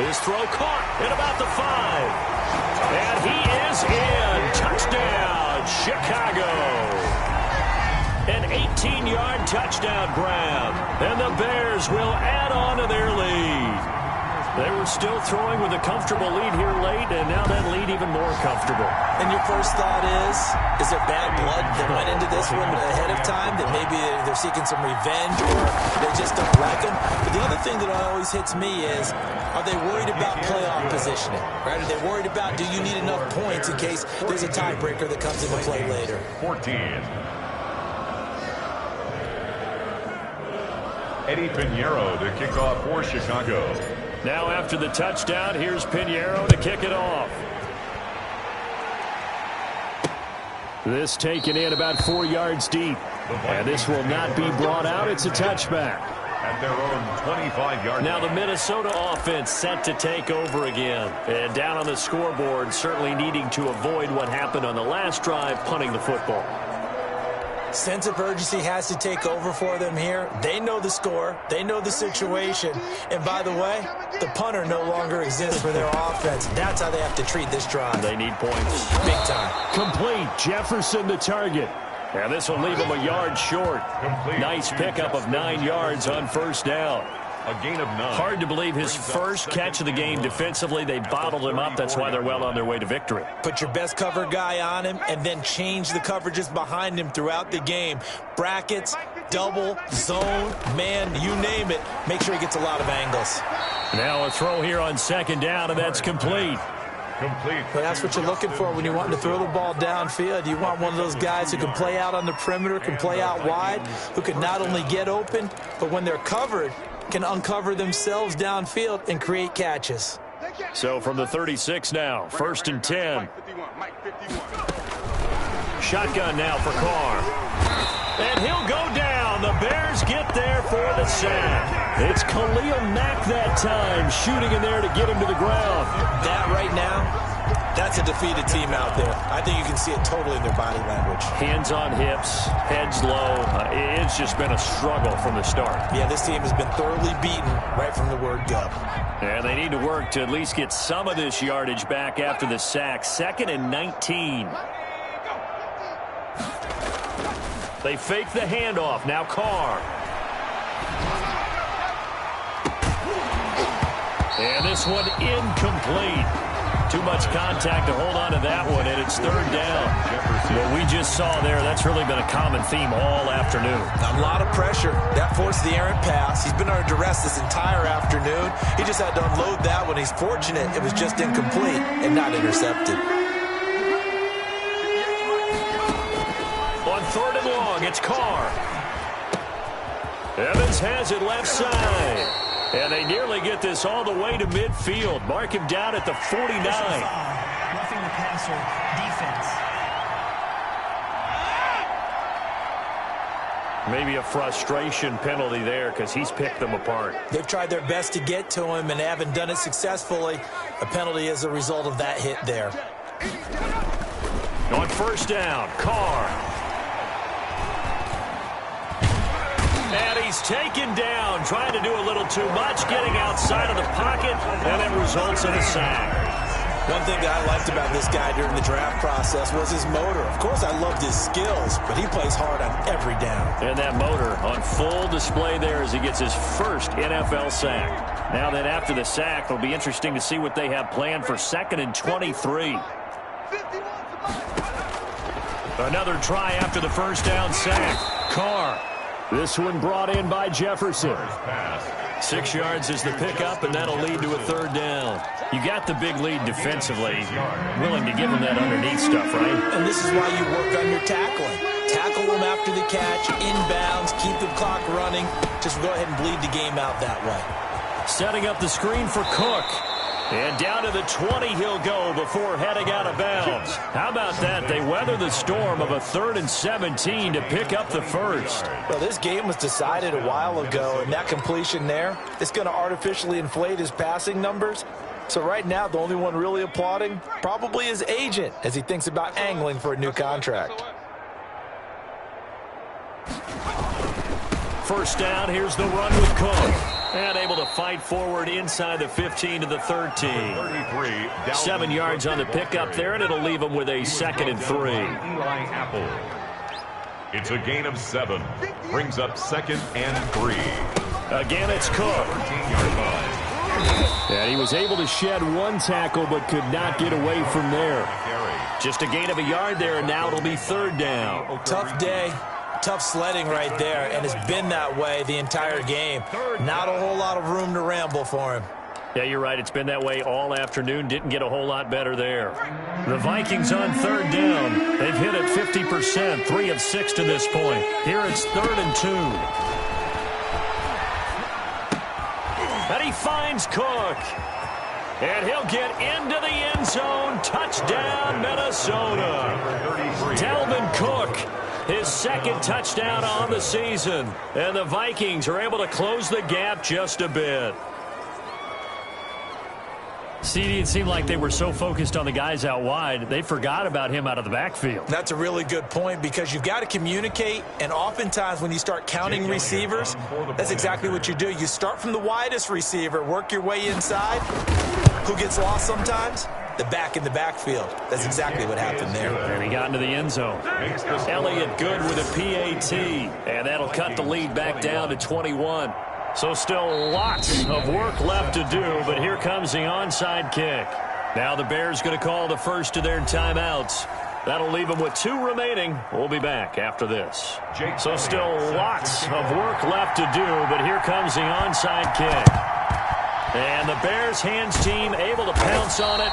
Speaker 2: His throw caught at about the 5. And he is in. Touchdown, Chicago. An 18-yard touchdown grab. And the Bears will add on to their lead. They were still throwing with a comfortable lead here late, and now that lead even more comfortable.
Speaker 3: And your first thought is there bad blood that went into this one ahead of time, that maybe they're seeking some revenge or they just don't like them? But the other thing that always hits me is, are they worried about playoff positioning? Right? Are they worried about, do you need enough points in case there's a tiebreaker that comes into play later?
Speaker 1: 14. Eddie Pinheiro to kick off for Chicago.
Speaker 2: Now after the touchdown, here's Pinheiro to kick it off.
Speaker 5: This taken in about 4 yards deep. And this will not be brought out. It's a touchback.
Speaker 1: At their own 25-yard line.
Speaker 2: Now the Minnesota offense set to take over again. And down on the scoreboard, certainly needing to avoid what happened on the last drive, punting the football.
Speaker 3: Sense of urgency has to take over for them here. They know the score. They know the situation. And by the way, the punter no longer exists for their offense. That's how they have to treat this drive.
Speaker 2: They need points.
Speaker 3: Big time.
Speaker 5: Complete. Jefferson the target.
Speaker 2: And this will leave him a yard short.
Speaker 1: Complete.
Speaker 2: Nice pickup of 9 yards on first down.
Speaker 1: A gain of 9.
Speaker 2: Hard to believe his first catch of the game defensively. They bottled him up. That's why they're well on their way to victory.
Speaker 3: Put your best cover guy on him and then change the coverages behind him throughout the game. Brackets, double, zone, man, you name it. Make sure he gets a lot of angles.
Speaker 2: Now a throw here on second down, and that's complete.
Speaker 1: complete.
Speaker 3: But that's what you're looking for when you want to throw the ball downfield. You want one of those guys who can play out on the perimeter, can play out wide, who can not only get open, but when they're covered, can uncover themselves downfield and create catches.
Speaker 2: So from the 36 now, 1st and 10. Shotgun now for Carr. And he'll go down. The Bears get there for the sack. It's Khalil Mack that time, shooting in there to get him to the ground.
Speaker 3: That right now, that's a defeated team out there. I think you can see it totally in their body language.
Speaker 2: Hands on hips, heads low. It's just been a struggle from the start.
Speaker 3: Yeah, this team has been thoroughly beaten right from the word go.
Speaker 2: And they need to work to at least get some of this yardage back after the sack. 2nd and 19. They fake the handoff. Now Carr. And this one incomplete. Too much contact to hold on to that one, and it's 3rd down. What we just saw there, that's really been a common theme all afternoon.
Speaker 3: A lot of pressure. That forced the errant pass. He's been under duress this entire afternoon. He just had to unload that one. He's fortunate it was just incomplete and not intercepted.
Speaker 2: On 3rd and long, it's Carr. Evans has it left side. And they nearly get this all the way to midfield. Mark him down at the 49.
Speaker 6: Roughing the passer defense.
Speaker 2: Maybe a frustration penalty there because he's picked them apart.
Speaker 3: They've tried their best to get to him and haven't done it successfully. A penalty is a result of that hit there.
Speaker 2: On 1st down, Carr. And he's taken down, trying to do a little too much, getting outside of the pocket, and it results in a sack.
Speaker 3: One thing that I liked about this guy during the draft process was his motor. Of course, I loved his skills, but he plays hard on every down.
Speaker 2: And that motor on full display there as he gets his first NFL sack. Now then, after the sack, it'll be interesting to see what they have planned for 2nd and 23. Another try after the 1st down sack. Carr. This one brought in by Jefferson. 6 yards is the pickup, and that'll lead to a 3rd down. You got the big lead defensively. Willing to give them that underneath stuff, right?
Speaker 3: And this is why you work on your tackling. Tackle them after the catch, inbounds, keep the clock running. Just go ahead and bleed the game out that way.
Speaker 2: Setting up the screen for Cook. And down to the 20 he'll go before heading out of bounds. How about that? They weather the storm of a 3rd and 17 to pick up the 1st.
Speaker 3: Well, this game was decided a while ago, and that completion there, it's going to artificially inflate his passing numbers. So right now, the only one really applauding probably his agent as he thinks about angling for a new contract.
Speaker 2: 1st down, here's the run with Cook. And able to fight forward inside the 15 to the 13. 7 yards on the pickup there, and it'll leave them with a 2nd and 3.
Speaker 1: Eli Apple. It's a gain of 7. Brings up 2nd and 3.
Speaker 2: Again, it's Cook.
Speaker 1: 13-yard line.
Speaker 5: And he was able to shed one tackle, but could not get away from there.
Speaker 2: Just a gain of a yard there, and now it'll be 3rd down.
Speaker 3: Tough day. Tough sledding right there, and it's been that way the entire game. Not a whole lot of room to ramble for him.
Speaker 2: Yeah, you're right. It's been that way all afternoon. Didn't get a whole lot better there. The Vikings on 3rd down. They've hit it 50%, 3 of 6 to this point. Here it's 3rd and 2. And he finds Cook. And he'll get into the end zone. Touchdown, Minnesota. Dalvin Cook. His 2nd touchdown on the season. And the Vikings are able to close the gap just a bit. CD, it seemed like they were so focused on the guys out wide, they forgot about him out of the backfield.
Speaker 3: That's a really good point because you've got to communicate, and oftentimes when you start counting receivers, that's exactly what you do. You start from the widest receiver, work your way inside. Who gets lost sometimes? The back in the backfield. That's exactly what happened there.
Speaker 2: And he got into the end zone. Elliott good with a PAT, and that'll cut the lead back down to 21. So still lots of work left to do, but here comes the onside kick. Now the Bears going to call the first of their timeouts. That'll leave them with 2 remaining. We'll be back after this. So still lots of work left to do, but here comes the onside kick. And the Bears hands team able to pounce on it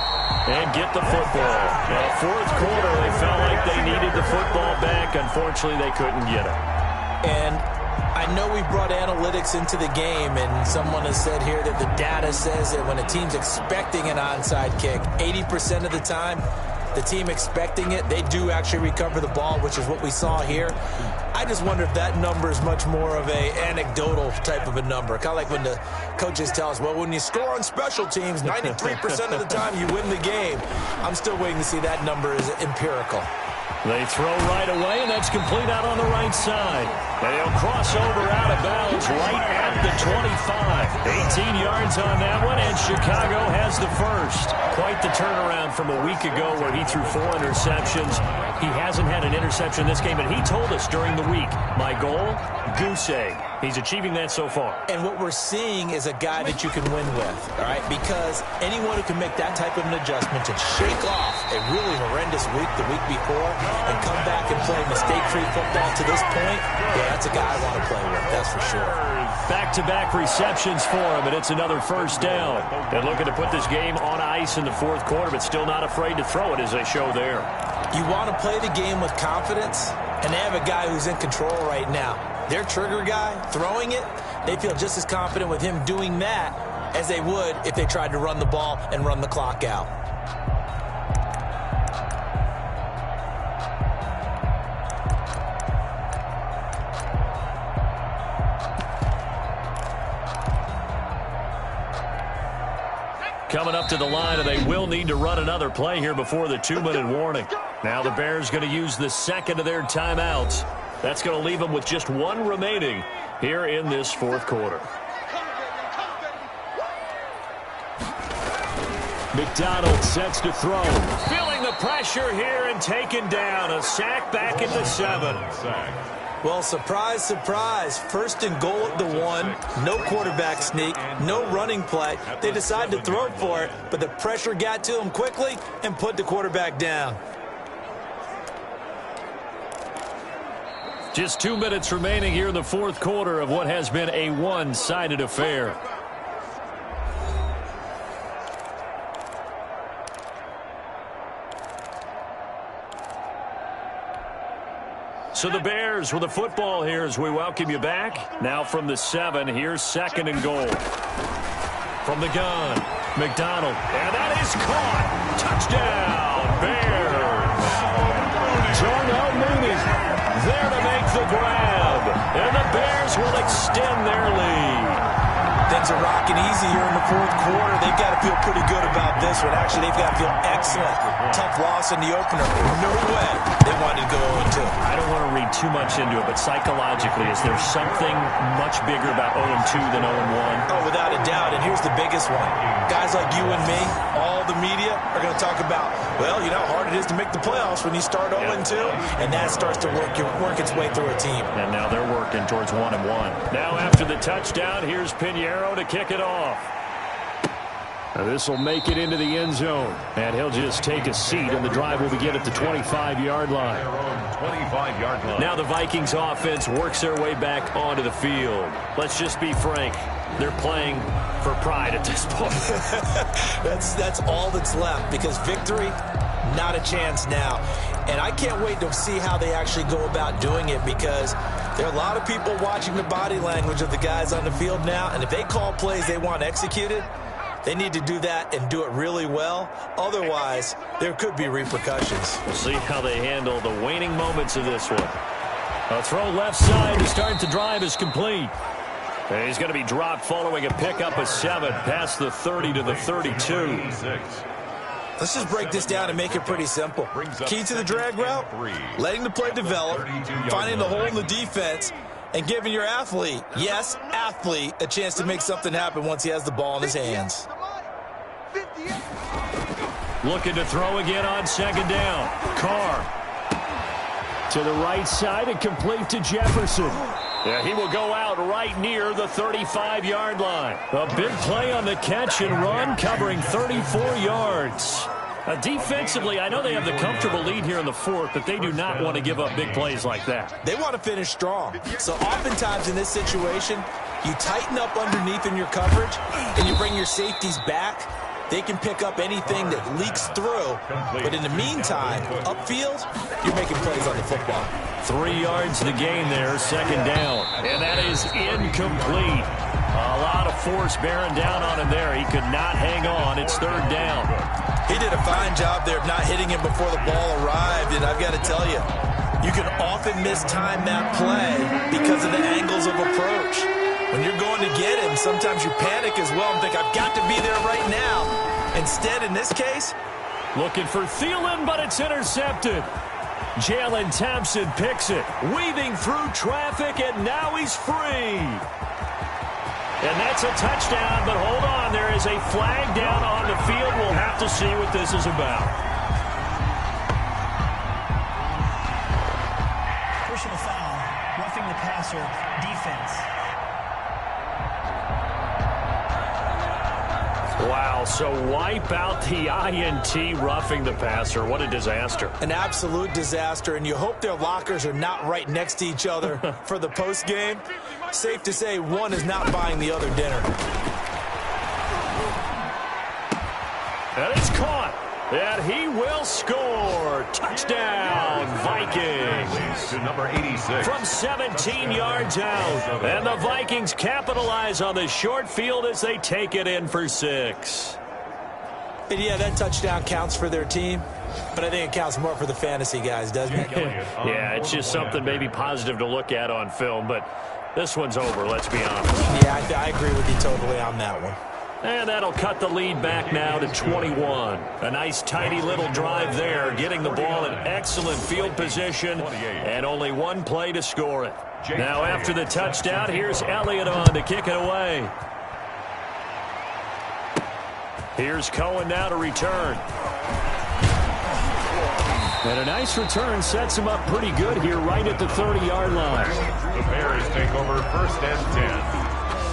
Speaker 2: and get the football. Now, fourth quarter, they felt like they needed the football back. Unfortunately, they couldn't get it.
Speaker 3: And I know we brought analytics into the game, and someone has said here that the data says that when a team's expecting an onside kick, 80% of the time, the team expecting it, they do actually recover the ball, which is what we saw here. I just wonder if that number is much more of a anecdotal type of a number. Kind of like when the coaches tell us, well, when you score on special teams, 93% of the time you win the game. I'm still waiting to see that number is empirical.
Speaker 2: They throw right away, and that's complete out on the right side. And he'll cross over out of bounds right at the 25. 18 yards on that one, and Chicago has the first. Quite the turnaround from a week ago where he threw 4 interceptions. He hasn't had an interception this game, and he told us during the week, my goal, goose egg. He's achieving that so far.
Speaker 3: And what we're seeing is a guy that you can win with, all right? Because anyone who can make that type of an adjustment and shake off a really horrendous week the week before and come back and play mistake-free football to this point, yeah, that's a guy I want to play with, that's for sure.
Speaker 2: Back-to-back receptions for him, and it's another first down. They're looking to put this game on ice in the fourth quarter, but still not afraid to throw it as they show there.
Speaker 3: You want to play the game with confidence, and they have a guy who's in control right now. Their trigger guy, throwing it, they feel just as confident with him doing that as they would if they tried to run the ball and run the clock out.
Speaker 2: Coming up to the line, and they will need to run another play here before the 2-minute warning. Now the Bears going to use the second of their timeouts. That's going to leave them with just one remaining here in this fourth quarter. McDonald sets to throw. Feeling the pressure here and taken down. A sack back at the 7.
Speaker 3: Well, surprise, surprise. First and goal at the 1. No quarterback sneak. No running play. They decided to throw for it, but the pressure got to them quickly and put the quarterback down.
Speaker 2: Just 2 minutes remaining here in the fourth quarter of what has been a one-sided affair. So the Bears with the football here as we welcome you back. Now from the 7, here's second and goal. From the gun, McDonald. And that is caught. Touchdown, Bears. Darnell Mooney there to make the grab. And the Bears will extend their lead.
Speaker 3: Things are rocking easy here in the fourth quarter. They've got to feel pretty good about this one. Actually, they've got to feel excellent. Tough loss in the opener. No way they wanted to go 0-2.
Speaker 2: I don't want to read too much into it, but psychologically, is there something much bigger about 0-2 than 0-1?
Speaker 3: Oh, without a doubt. And here's the biggest one. Guys like you and me, all the media, are going to talk about, well, you know how hard it is to make the playoffs when you start 0-2. And that starts to work its way through a team.
Speaker 2: And now they're working towards 1-1. Now after the touchdown, here's Pinheiro to kick it off. This will make it into the end zone, and he'll just take a seat, and the drive will begin at the 25-yard line.
Speaker 1: 25-yard line.
Speaker 2: Now the Vikings offense works their way back onto the field. Let's just be frank. They're playing for pride at this point.
Speaker 3: That's all that's left, because victory, not a chance now. And I can't wait to see how they actually go about doing it, because there are a lot of people watching the body language of the guys on the field now, and if they call plays they want executed, they need to do that and do it really well. Otherwise, there could be repercussions.
Speaker 2: We'll see how they handle the waning moments of this one. A throw left side to start the drive is complete. And he's going to be dropped following a pickup of 7 past the 30 to the 32.
Speaker 3: Let's just break this down and make it pretty simple. Key to the drag route, letting the play develop, finding the hole in the defense, and giving your athlete, yes, athlete, a chance to make something happen once he has the ball in his hands.
Speaker 2: Looking to throw again on second down. Carr to the right side and complete to Jefferson. Yeah, he will go out right near the 35-yard line. A big play on the catch and run, covering 34 yards. Defensively, I know they have the comfortable lead here in the fourth, but they do not want to give up big plays like that.
Speaker 3: They want to finish strong. So oftentimes in this situation, You tighten up underneath in your coverage, and you bring your safeties back. They can pick up anything that leaks through. But in the meantime, upfield, you're making plays on the football.
Speaker 2: 3 yards to the gain there, second down. And that is incomplete. A lot of force bearing down on him there. He could not hang on. It's third down.
Speaker 3: He did a fine job there of not hitting him before the ball arrived. And I've got to tell you, you can often mistime that play because of the angles of approach. When you're going to get him, sometimes you panic as well and think, I've got to be there right now. Instead, in this case,
Speaker 2: looking for Thielen, but it's intercepted. Jalen Thompson picks it, weaving through traffic, and now he's free. And that's a touchdown, but hold on, there is a flag down on the field. We'll have to see what this is about.
Speaker 6: Personal foul, roughing the passer, defense.
Speaker 2: Wow, so wipe out the INT, roughing the passer. What a disaster.
Speaker 3: An absolute disaster, and you hope their lockers are not right next to each other for the post game. Safe to say one is not buying the other dinner.
Speaker 2: And it's caught. And he will score. Touchdown, Vikings.
Speaker 1: To number 86.
Speaker 2: From 17 yards out. And the Vikings capitalize on the short field as they take it in for 6.
Speaker 3: And yeah, that touchdown counts for their team, but I think it counts more for the fantasy guys, doesn't it?
Speaker 2: Yeah, it's just something maybe positive to look at on film, but this one's over, let's be honest.
Speaker 3: Yeah, I agree with you totally on that one.
Speaker 2: And that'll cut the lead back now to 21. A nice, tidy little drive there, getting the ball in excellent field position, and only one play to score it. Now, after the touchdown, here's Elliott on to kick it away. Here's Cohen now to return. And a nice return sets him up pretty good here right at the 30-yard line.
Speaker 1: The Bears take over first and 10.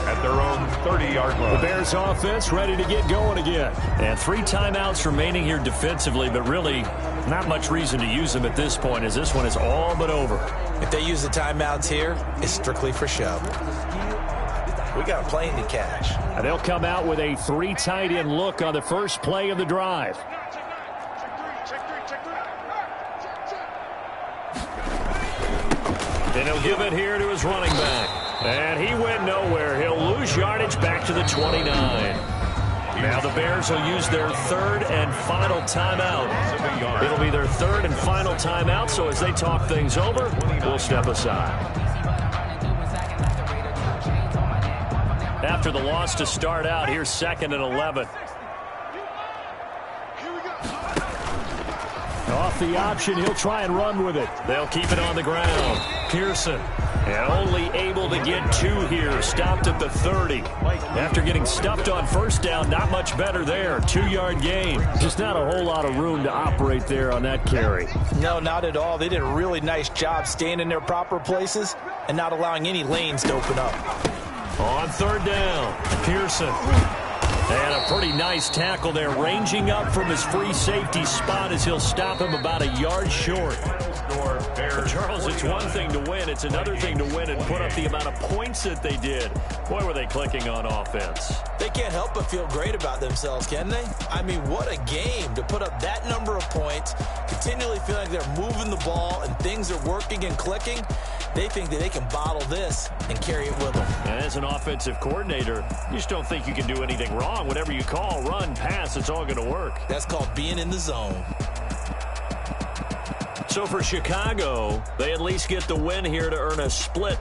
Speaker 1: At their own 30-yard line.
Speaker 2: The Bears offense ready to get going again. And 3 timeouts remaining here defensively, but really not much reason to use them at this point as this one is all but over.
Speaker 3: If they use the timeouts here, it's strictly for show. We got a plane to catch.
Speaker 2: And they'll come out with a 3 tight end look on the first play of the drive. And he'll give it here to his running back. And he went nowhere. He'll lose yardage back to the 29. Now the Bears will use their 3rd and final timeout. It'll be their 3rd and final timeout, so as they talk things over, we'll step aside. After the loss to start out, here's 2nd and 11. Off the option, he'll try and run with it. They'll keep it on the ground. Pearson, and only able to get 2 here, stopped at the 30. After getting stuffed on first down, not much better there. 2-yard gain. Just not a whole lot of room to operate there on that carry.
Speaker 3: No, not at all. They did a really nice job staying in their proper places and not allowing any lanes to open up.
Speaker 2: On 3rd down, Pearson. And a pretty nice tackle there, ranging up from his free safety spot as he'll stop him about a yard short. Charles, it's one thing to win. It's another thing to win and put up the amount of points that they did. Boy, were they clicking on offense.
Speaker 3: They can't help but feel great about themselves, can they? I mean, what a game to put up that number of points, continually feel like they're moving the ball and things are working and clicking. They think that they can bottle this and carry it with them.
Speaker 2: And as an offensive coordinator, you just don't think you can do anything wrong. Whatever you call, run, pass, it's all going to work.
Speaker 3: That's called being in the zone.
Speaker 2: So for Chicago, they at least get the win here to earn a split.